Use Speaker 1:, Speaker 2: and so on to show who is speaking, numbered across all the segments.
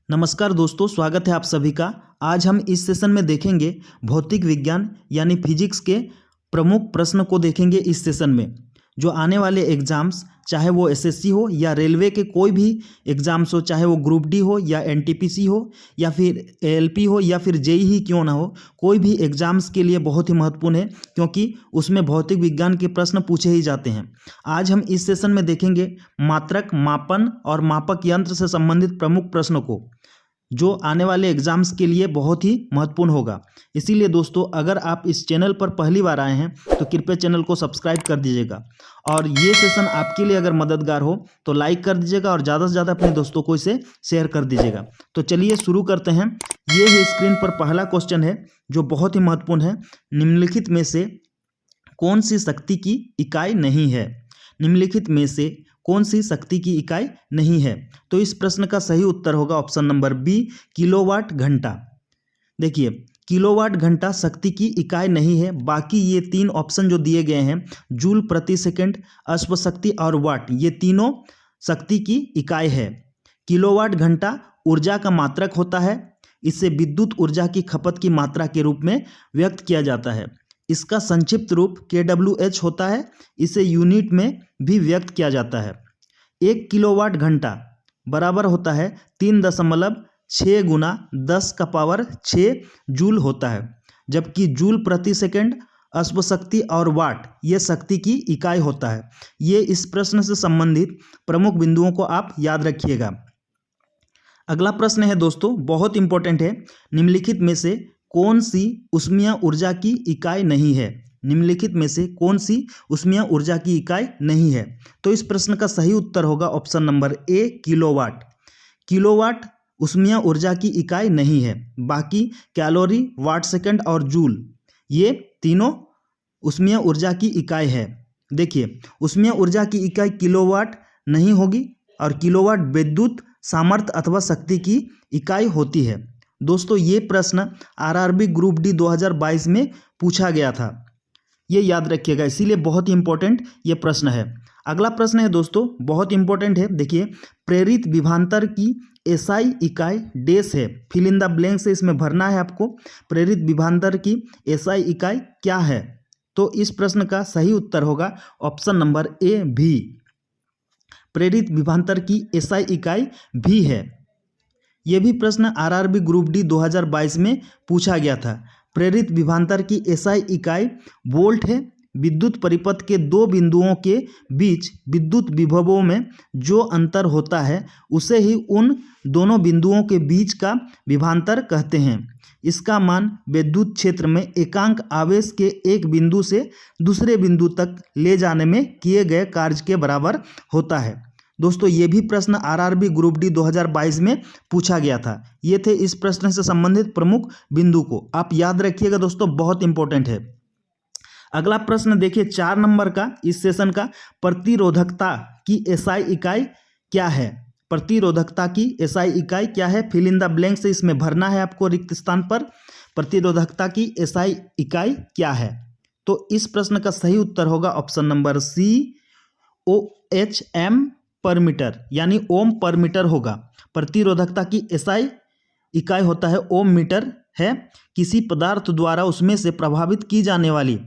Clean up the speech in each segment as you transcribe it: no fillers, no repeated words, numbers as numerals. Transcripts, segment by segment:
Speaker 1: नमस्कार दोस्तों, स्वागत है आप सभी का। आज हम इस सेशन में देखेंगे भौतिक विज्ञान यानी फिजिक्स के प्रमुख प्रश्न को देखेंगे। इस सेशन में जो आने वाले एग्जाम्स, चाहे वो एसएससी हो या रेलवे के कोई भी एग्जाम्स हो, चाहे वो ग्रुप डी हो या एनटीपीसी हो या फिर एएलपी हो या फिर जेई ही क्यों ना हो, कोई भी एग्जाम्स के लिए बहुत ही महत्वपूर्ण है क्योंकि उसमें भौतिक विज्ञान के प्रश्न पूछे ही जाते हैं। आज हम इस सेशन में देखेंगे मात्रक, मापन और मापक यंत्र से संबंधित प्रमुख प्रश्नों को, जो आने वाले एग्जाम्स के लिए बहुत ही महत्वपूर्ण होगा। इसीलिए दोस्तों, अगर आप इस चैनल पर पहली बार आए हैं तो कृपया चैनल को सब्सक्राइब कर दीजिएगा और ये सेशन आपके लिए अगर मददगार हो तो लाइक कर दीजिएगा और ज़्यादा से ज़्यादा अपने दोस्तों को इसे शेयर कर दीजिएगा। तो चलिए शुरू करते हैं। ये है स्क्रीन पर पहला क्वेश्चन है जो बहुत ही महत्वपूर्ण है। निम्नलिखित में से कौन सी शक्ति की इकाई नहीं है? निम्नलिखित में से कौन सी शक्ति की इकाई नहीं है? तो इस प्रश्न का सही उत्तर होगा ऑप्शन नंबर बी, किलोवाट घंटा। देखिए, किलोवाट घंटा शक्ति की इकाई नहीं है। बाकी ये तीन ऑप्शन जो दिए गए हैं, जूल प्रति सेकंड, अश्वशक्ति और वाट, ये तीनों शक्ति की इकाई है। किलोवाट घंटा ऊर्जा का मात्रक होता है। इसे विद्युत ऊर्जा की खपत की मात्रा के रूप में व्यक्त किया जाता है। इसका संक्षिप्त रूप kWh होता है। इसे यूनिट में भी व्यक्त किया जाता है। 1 किलोवाट घंटा बराबर होता है 3.6 गुना 10⁻6 जूल होता है, जबकि जूल प्रति सेकंड, अश्वशक्ति और वाट ये शक्ति की इकाई होता है। ये इस प्रश्न से संबंधित प्रमुख बिंदुओं को आप याद रखिएगा। अगला प्रश्न है दोस्तों, बहुत इंपॉर्टेंट है। निम्नलिखित में से कौन सी ऊष्मीय ऊर्जा की इकाई नहीं है? निम्नलिखित में से कौन सी ऊष्मीय ऊर्जा की इकाई नहीं है? तो इस प्रश्न का सही उत्तर होगा ऑप्शन नंबर ए, किलोवाट। किलोवाट ऊष्मीय ऊर्जा की इकाई नहीं है। बाकी कैलोरी, वाट सेकंड और जूल ये तीनों ऊष्मीय ऊर्जा की इकाई है। देखिए, ऊष्मीय ऊर्जा की इकाई किलोवाट नहीं होगी और किलोवाट विद्युत सामर्थ्य अथवा शक्ति की इकाई होती है। दोस्तों, ये प्रश्न आरआरबी ग्रुप डी 2022 में पूछा गया था, ये याद रखिएगा, इसीलिए बहुत ही इंपॉर्टेंट ये प्रश्न है। अगला प्रश्न है दोस्तों, बहुत इंपॉर्टेंट है। देखिए, प्रेरित विभवांतर की एसआई इकाई डैश है। फिल इन द ब्लैंक से इसमें भरना है आपको। प्रेरित विभवांतर की एसआई इकाई क्या है? तो इस प्रश्न का सही उत्तर होगा ऑप्शन नंबर ए, भी। प्रेरित विभवांतर की एसआई इकाई भी है। यह भी प्रश्न आरआरबी ग्रुप डी 2022 में पूछा गया था। प्रेरित विभवांतर की एसआई इकाई वोल्ट है। विद्युत परिपथ के दो बिंदुओं के बीच विद्युत विभवों में जो अंतर होता है उसे ही उन दोनों बिंदुओं के बीच का विभवांतर कहते हैं। इसका मान विद्युत क्षेत्र में एकांक आवेश के एक बिंदु से दूसरे बिंदु तक ले जाने में किए गए कार्य के बराबर होता है। दोस्तों, ये भी प्रश्न आरआरबी ग्रुप डी 2022 में पूछा गया था। ये थे इस प्रश्न से संबंधित प्रमुख बिंदु को आप याद रखिएगा दोस्तों, बहुत इंपॉर्टेंट है। अगला प्रश्न देखिए, 4 नंबर का इस सेशन का, प्रतिरोधकता की एसआई इकाई क्या है? प्रतिरोधकता की एसआई इकाई क्या है? फिल इन द ब्लैंक से इसमें भरना है आपको रिक्त स्थान पर। प्रतिरोधकता की एसआई इकाई क्या है? तो इस प्रश्न का सही उत्तर होगा ऑप्शन नंबर सी, OHM पर मीटर, यानी ओम पर मीटर होगा। प्रतिरोधकता की एसआई इकाई होता है ओम मीटर है। किसी पदार्थ द्वारा उसमें से प्रभावित की जाने वाली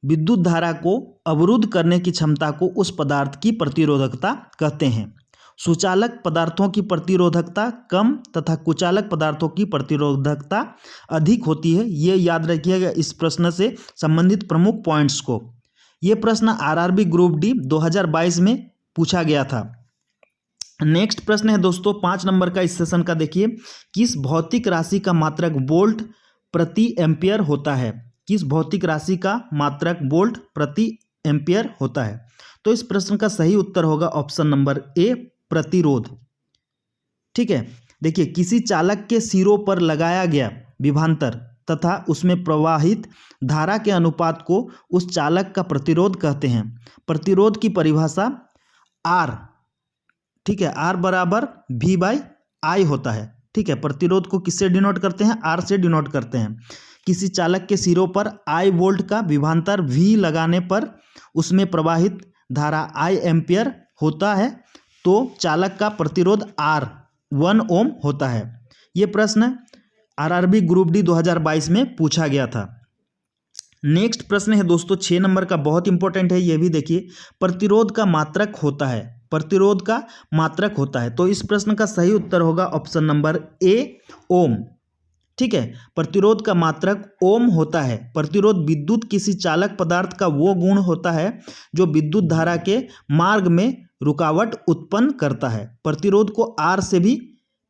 Speaker 1: विद्युत धारा को अवरुद्ध करने की क्षमता को उस पदार्थ की प्रतिरोधकता कहते हैं। सुचालक पदार्थों की प्रतिरोधकता कम तथा कुचालक पदार्थों की प्रतिरोधकता अधिक होती है। ये याद रखिएगा इस प्रश्न से संबंधित प्रमुख पॉइंट्स को। ये प्रश्न आरआरबी ग्रुप डी 2022 में पूछा गया था। नेक्स्ट प्रश्न है दोस्तों, 5 नंबर का इस सेशन का। देखिए, किस भौतिक राशि का मात्रक वोल्ट प्रति एम्पियर होता है? किस भौतिक राशि का मात्रक वोल्ट प्रति एम्पियर होता है? तो इस प्रश्न का सही उत्तर होगा ऑप्शन नंबर ए, प्रतिरोध। ठीक है, देखिए, किसी चालक के सिरों पर लगाया गया विभवांतर तथा उसमें प्रवाहित धारा के अनुपात को उस चालक का प्रतिरोध कहते हैं। प्रतिरोध की परिभाषा आर, ठीक है, आर बराबर V/I होता है। ठीक है, प्रतिरोध को किससे डिनोट करते हैं? आर से डिनोट करते हैं। किसी चालक के सिरों पर I वोल्ट का विभवांतर V लगाने पर उसमें प्रवाहित धारा I एम्पियर होता है, तो चालक का प्रतिरोध R 1 ओम होता है। ये प्रश्न आरआरबी ग्रुप डी 2022 में पूछा गया था। नेक्स्ट प्रश्न है दोस्तों 6 नंबर का, बहुत इंपॉर्टेंट है, ये भी देखिए। प्रतिरोध का मात्रक होता है, प्रतिरोध का मात्रक होता है। तो इस प्रश्न का सही उत्तर होगा ऑप्शन नंबर ए, ओम। ठीक है, प्रतिरोध का मात्रक ओम होता है। प्रतिरोध विद्युत किसी चालक पदार्थ का वो गुण होता है जो विद्युत धारा के मार्ग में रुकावट उत्पन्न करता है। प्रतिरोध को आर से भी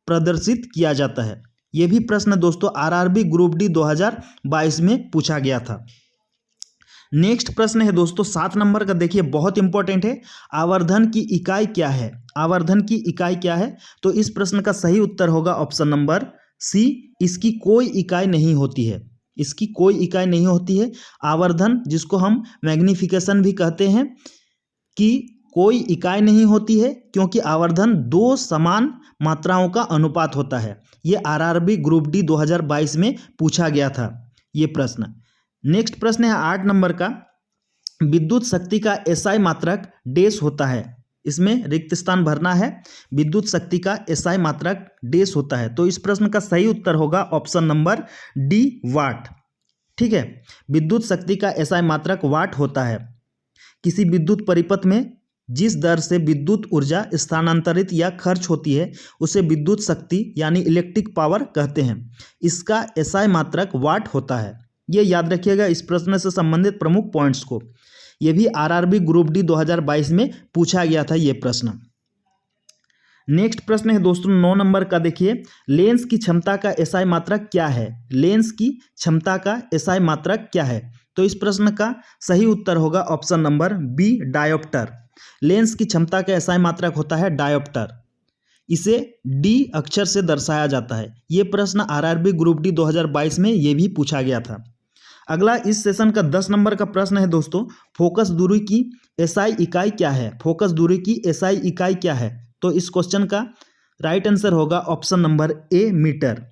Speaker 1: प्रदर्शित किया जाता है। यह भी प्रश्न दोस्तों आरआरबी ग्रुप डी 2022 में पूछा गया था। नेक्स्ट प्रश्न है दोस्तों 7 नंबर का, देखिए बहुत इंपॉर्टेंट है। आवर्धन की इकाई क्या है? आवर्धन की इकाई क्या है? तो इस प्रश्न का सही उत्तर होगा ऑप्शन नंबर सी, इसकी कोई इकाई नहीं होती है। इसकी कोई इकाई नहीं होती है। आवर्धन, जिसको हम मैग्निफिकेशन भी कहते हैं, कि कोई इकाई नहीं होती है, क्योंकि आवर्धन 2 समान मात्राओं का अनुपात होता है। ये आरआरबी ग्रुप डी 2022 में पूछा गया था ये प्रश्न। नेक्स्ट प्रश्न है 8 नंबर का, विद्युत शक्ति का एसआई मात्रक डैश होता है। इसमें रिक्त स्थान भरना है। विद्युत शक्ति का एसआई मात्रक डैश होता है। तो इस प्रश्न का सही उत्तर होगा ऑप्शन नंबर डी, वाट। ठीक है, विद्युत शक्ति का एसआई मात्रक वाट होता है। किसी विद्युत परिपथ में जिस दर से विद्युत ऊर्जा स्थानांतरित या खर्च होती है उसे विद्युत शक्ति यानी इलेक्ट्रिक पावर कहते हैं। इसका एसआई मात्रक वाट होता है। ये याद रखिएगा इस प्रश्न से संबंधित प्रमुख पॉइंट्स को। यह भी आरआरबी ग्रुप डी 2022 में पूछा गया था ये प्रश्न। नेक्स्ट प्रश्न है दोस्तों 9 नंबर का, देखिए लेंस की क्षमता का एसआई मात्रक क्या है? लेंस की क्षमता का एसआई मात्रक क्या है? तो इस प्रश्न का सही उत्तर होगा option number B, diopter. Lens की क्षमता का एसआई मात्रक होता है डायोप्टर। इसे डी अक्षर से दर्शाया जाता है। ये प्रश्न आरआरबी ग्रुप डी 2022 में ये भी पूछा गया था। अगला इस सेशन का 10 नंबर का प्रश्न है दोस्तों, फोकस दूरी की एसआई इकाई क्या है? फोकस दूरी की एसआई इकाई क्या है? तो इस क्वेश्चन का राइट आंसर होगा option number A, metre.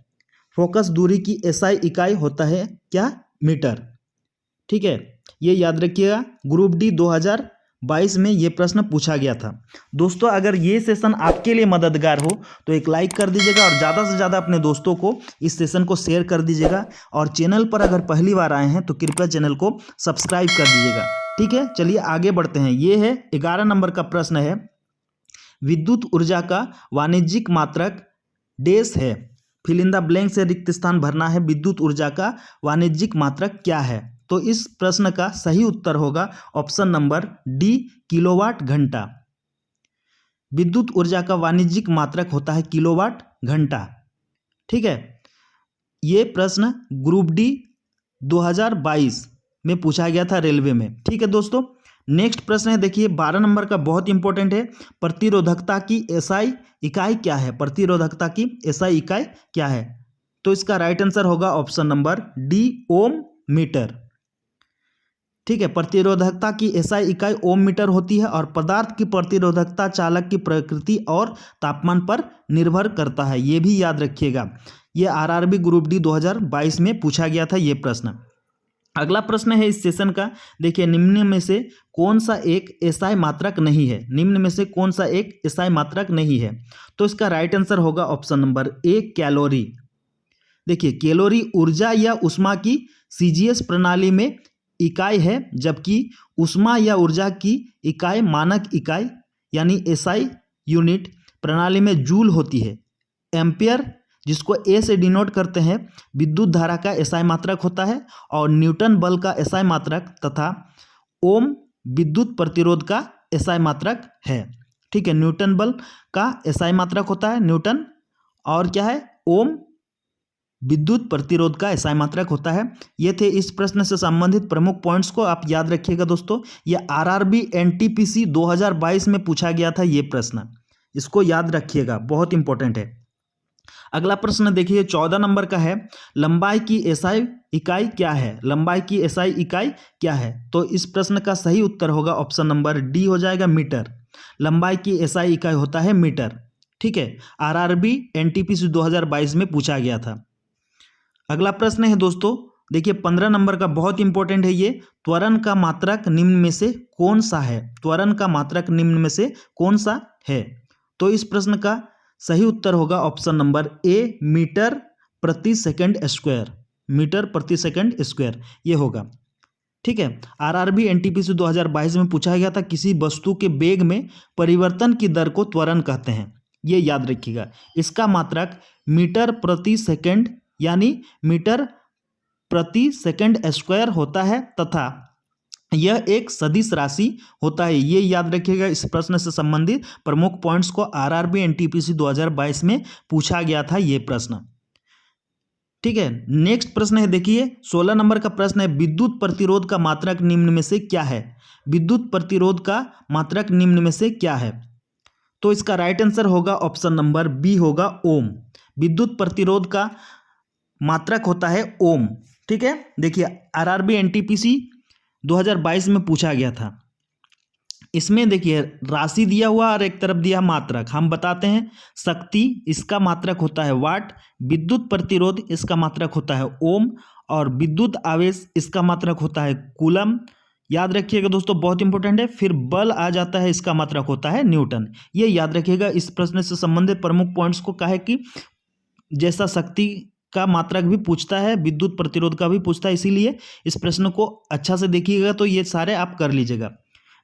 Speaker 1: Focus दूरी की एसआई इकाई होता है क्या? मीटर। ठीक है, ये याद रखिएगा, ग्रुप डी 2022 में ये प्रश्न पूछा गया था। दोस्तों अगर ये सेशन आपके लिए मददगार हो तो एक लाइक कर दीजिएगा और ज़्यादा से ज़्यादा अपने दोस्तों को इस सेशन को शेयर कर दीजिएगा। और चैनल पर अगर पहली बार आए हैं तो कृपया चैनल को सब्सक्राइब कर दीजिएगा। ठीक है, चलिए आगे बढ़ते हैं। ये है 11 नंबर का प्रश्न है, विद्युत ऊर्जा का वाणिज्यिक मात्रक डैश है। फिल इन द ब्लैंक से रिक्त स्थान भरना है। विद्युत ऊर्जा का वाणिज्यिक मात्रक क्या है? तो इस प्रश्न का सही उत्तर होगा ऑप्शन नंबर डी, किलोवाट घंटा। विद्युत ऊर्जा का वाणिज्यिक मात्रक होता है किलोवाट घंटा। ठीक है, ये प्रश्न ग्रुप डी 2022 में पूछा गया था रेलवे में। ठीक है दोस्तों, नेक्स्ट प्रश्न है, देखिए 12 नंबर का, बहुत इंपॉर्टेंट है। प्रतिरोधकता की एसआई इकाई क्या है? प्रतिरोधकता की एसआई इकाई क्या है? तो इसका राइट आंसर होगा ऑप्शन नंबर डी, ओम मीटर। ठीक है, प्रतिरोधकता की एसआई इकाई ओम मीटर होती है और पदार्थ की प्रतिरोधकता चालक की प्रकृति और तापमान पर निर्भर करता है। ये भी याद रखिएगा, ये आरआरबी ग्रुप डी 2022 में पूछा गया था ये प्रश्न। अगला प्रश्न है इस सेशन का, देखिए निम्न में से कौन सा एक एसआई मात्रक नहीं है? निम्न में से कौन सा एक एसआई मात्रक नहीं है? तो इसका राइट आंसर होगा ऑप्शन नंबर ए, कैलोरी। देखिए कैलोरी ऊर्जा या ऊष्मा की सीजीएस प्रणाली में इकाई है, जबकि ऊष्मा या ऊर्जा की इकाई मानक इकाई यानी एसआई यूनिट प्रणाली में जूल होती है। एम्पियर, जिसको ए से डिनोट करते हैं, विद्युत धारा का एसआई मात्रक होता है। और न्यूटन बल का एसआई मात्रक तथा ओम विद्युत प्रतिरोध का एसआई मात्रक है। ठीक है, न्यूटन बल का एसआई मात्रक होता है न्यूटन, और क्या है? ओम विद्युत प्रतिरोध का एसआई मात्रक होता है। ये थे इस प्रश्न से संबंधित प्रमुख पॉइंट्स को आप याद रखिएगा दोस्तों। ये आरआरबी एनटीपीसी 2022 में पूछा गया था ये प्रश्न, इसको याद रखिएगा, बहुत इंपॉर्टेंट है। अगला प्रश्न देखिए 14 नंबर का है, लंबाई की एसआई इकाई क्या है? लंबाई की एसआई इकाई क्या है? तो इस प्रश्न का सही उत्तर होगा ऑप्शन नंबर डी हो जाएगा, मीटर। लंबाई की एसआई इकाई होता है मीटर। ठीक है, आरआरबी एनटीपीसी 2022 में पूछा गया था। अगला प्रश्न है दोस्तों, देखिए 15 नंबर का, बहुत इंपॉर्टेंट है ये, त्वरण का मात्रक निम्न में से कौन सा है? त्वरण का मात्रक निम्न में से कौन सा है? तो इस प्रश्न का सही उत्तर होगा ऑप्शन नंबर ए, मीटर प्रति सेकंड स्क्वायर। मीटर प्रति सेकंड स्क्वायर ये होगा। ठीक है। आरआरबी एनटीपीसी 2022 में पूछा गया था, किसी वस्तु के वेग में परिवर्तन की दर को त्वरण कहते हैं। ये याद रखिएगा। इसका मात्रक मीटर प्रति सेकंड यानी मीटर प्रति सेकंड स्क्वायर होता है तथा यह एक सदिश राशि होता है। ये याद रखिएगा। इस प्रश्न से संबंधित प्रमुख पॉइंट्स को आरआरबी एनटीपीसी 2022 में पूछा गया था ये प्रश्न। ठीक है। नेक्स्ट प्रश्न है, देखिए 16 नंबर का प्रश्न है, विद्युत प्रतिरोध का मात्रक निम्न में से क्या है? विद्युत प्रतिरोध का मात्रक निम्न में से क्या है? तो इसका राइट आंसर होगा ऑप्शन नंबर बी होगा ओम। विद्युत प्रतिरोध का मात्रक होता है ओम। ठीक है। देखिए आरआरबी एनटीपीसी 2022 में पूछा गया था। इसमें देखिए राशि दिया हुआ और एक तरफ दिया मात्रक। हम बताते हैं, शक्ति इसका मात्रक होता है वाट, विद्युत प्रतिरोध इसका मात्रक होता है ओम और विद्युत आवेश इसका मात्रक होता है कूलम। याद रखिएगा दोस्तों, बहुत इंपॉर्टेंट है। फिर बल आ जाता है, इसका मात्रक होता है न्यूटन। ये याद रखिएगा। इस प्रश्न से संबंधित प्रमुख पॉइंट्स को कहा है कि जैसा शक्ति का मात्रक भी पूछता है, विद्युत प्रतिरोध का भी पूछता है, इसीलिए इस प्रश्न को अच्छा से देखिएगा तो ये सारे आप कर लीजिएगा।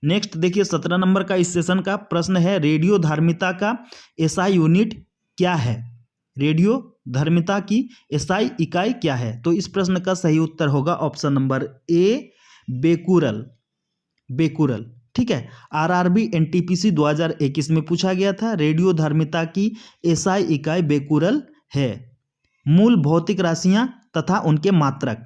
Speaker 1: नेक्स्ट देखिए 17 नंबर का इस सेशन का प्रश्न है, रेडियो धार्मिता का एसआई यूनिट क्या है? रेडियो धार्मिता की एसआई इकाई क्या है? तो इस प्रश्न का सही उत्तर होगा ऑप्शन नंबर ए, बेकुरल। बेकुरल। ठीक है। आरआरबी एनटीपीसी 2021 में पूछा गया था, रेडियो धार्मिता की एसआई इकाई बेकुरल है। मूल भौतिक राशियां तथा उनके मात्रक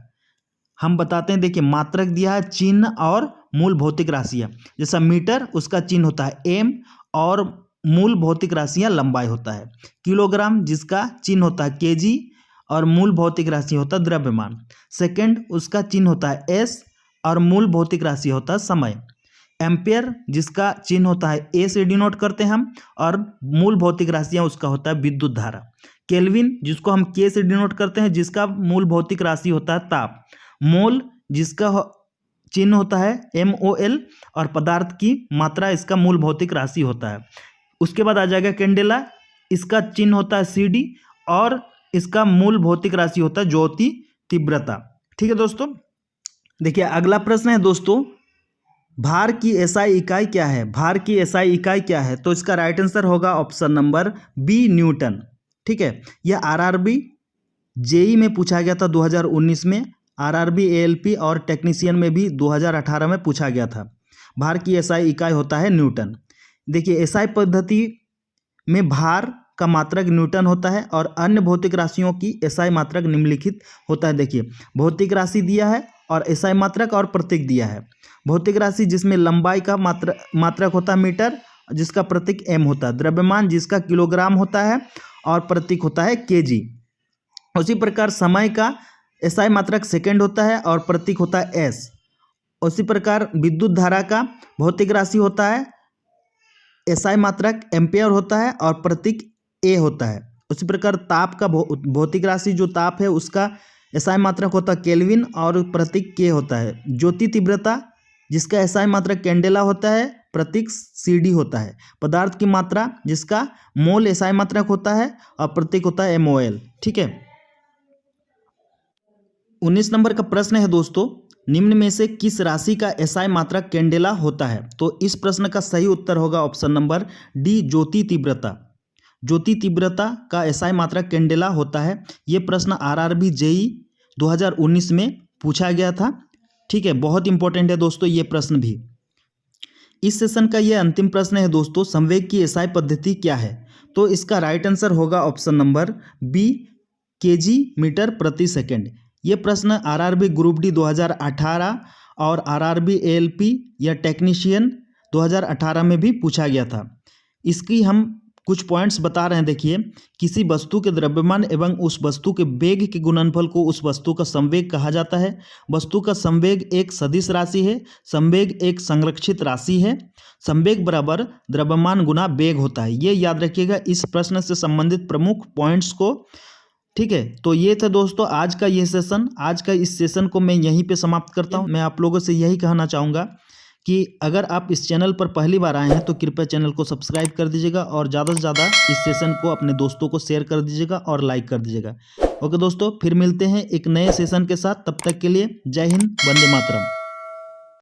Speaker 1: हम बताते हैं। देखिए मात्रक दिया है चिन्ह और मूल भौतिक राशियां। जैसा मीटर उसका चिन्ह होता है एम और मूल भौतिक राशियां लंबाई होता है। किलोग्राम जिसका चिन्ह होता है केजी और मूल भौतिक राशि होता है द्रव्यमान। सेकंड उसका चिन्ह होता है एस और मूल भौतिक राशि होता है समय। एम्पेयर जिसका चिन्ह होता है ए से डिनोट करते हैं हम और मूल भौतिक राशियां उसका होता है विद्युत धारा। केल्विन जिसको हम के से डिनोट करते हैं, जिसका मूल भौतिक राशि होता है ताप। मोल जिसका चिन्ह होता है MOL और पदार्थ की मात्रा इसका मूल भौतिक राशि होता है। उसके बाद आ जाएगा कैंडेला, इसका चिन्ह होता है CD और इसका मूल भौतिक राशि होता है ज्योति तीव्रता। ठीक है दोस्तों। देखिए अगला प्रश्न है दोस्तों, भार की एसआई इकाई क्या है? भार की एसआई इकाई क्या है? तो इसका राइट आंसर होगा ऑप्शन नंबर बी, न्यूटन। ठीक है। यह आरआरबी जेई में पूछा गया था 2019 में, आरआरबी एएलपी और टेक्नीशियन में भी 2018 में पूछा गया था। भार की एसआई इकाई होता है न्यूटन। देखिए एसआई पद्धति में भार का मात्रक न्यूटन होता है और अन्य भौतिक राशियों की एसआई मात्रक निम्नलिखित होता है। देखिए भौतिक राशि दिया है और एसआई मात्रक और प्रतीक दिया है। भौतिक राशि जिसमें लंबाई का मात्रक होता है मीटर, जिसका प्रतीक एम होता है। द्रव्यमान जिसका किलोग्राम होता है और प्रतीक होता है केजी। उसी प्रकार समय का एसआई मात्रक सेकंड होता है और प्रतीक होता है एस। उसी प्रकार विद्युत धारा का भौतिक राशि होता है, एसआई मात्रक एम्पेयर होता है और प्रतीक ए होता है। उसी प्रकार ताप का भौतिक राशि जो ताप है उसका एसआई मात्रक होता है केल्विन और प्रतीक के होता है। ज्योति तीव्रता जिसका एसआई मात्रक कैंडेला होता है, प्रतीक CD होता है। पदार्थ की मात्रा जिसका मोल एसआई मात्रक होता है और प्रतीक होता है MOL। ठीक है। 19 नंबर का प्रश्न है दोस्तों, निम्न में से किस राशि का एसआई मात्रक कैंडेला होता है? तो इस प्रश्न का सही उत्तर होगा ऑप्शन नंबर डी, ज्योति तीव्रता। ज्योति तीव्रता का एसआई मात्रक कैंडेला होता है। ये प्रश्न आरआरबी जेई 2019 में पूछा गया था। ठीक है। बहुत इंपॉर्टेंट है दोस्तों ये प्रश्न भी। इस सेशन का ये अंतिम प्रश्न है दोस्तों, संवेग की एसआई पद्धति क्या है? तो इसका राइट आंसर होगा option number B, KG metre प्रति सेकंड। ये प्रश्न आरआरबी ग्रुप डी 2018 और आरआरबी एएलपी या टेक्नीशियन 2018 में भी पूछा गया था। इसकी हम कुछ पॉइंट्स बता रहे हैं। देखिए किसी वस्तु के द्रव्यमान एवं उस वस्तु के वेग के गुणनफल को उस वस्तु का संवेग कहा जाता है। वस्तु का संवेग एक सदिश राशि है। संवेग एक संरक्षित राशि है। संवेग बराबर द्रव्यमान गुना वेग होता है। ये याद रखिएगा इस प्रश्न से संबंधित प्रमुख पॉइंट्स को। ठीक है। तो ये था दोस्तों आज का ये सेशन। आज का इस सेशन को मैं यहीं पे समाप्त करता हूँ। मैं आप लोगों से यही कहना चाहूँगा कि अगर आप इस चैनल पर पहली बार आए हैं तो कृपया चैनल को सब्सक्राइब कर दीजिएगा और ज़्यादा से ज़्यादा इस सेशन को अपने दोस्तों को शेयर कर दीजिएगा और लाइक कर दीजिएगा। ओके दोस्तों, फिर मिलते हैं एक नए सेशन के साथ। तब तक के लिए जय हिंद, वंदे मातरम।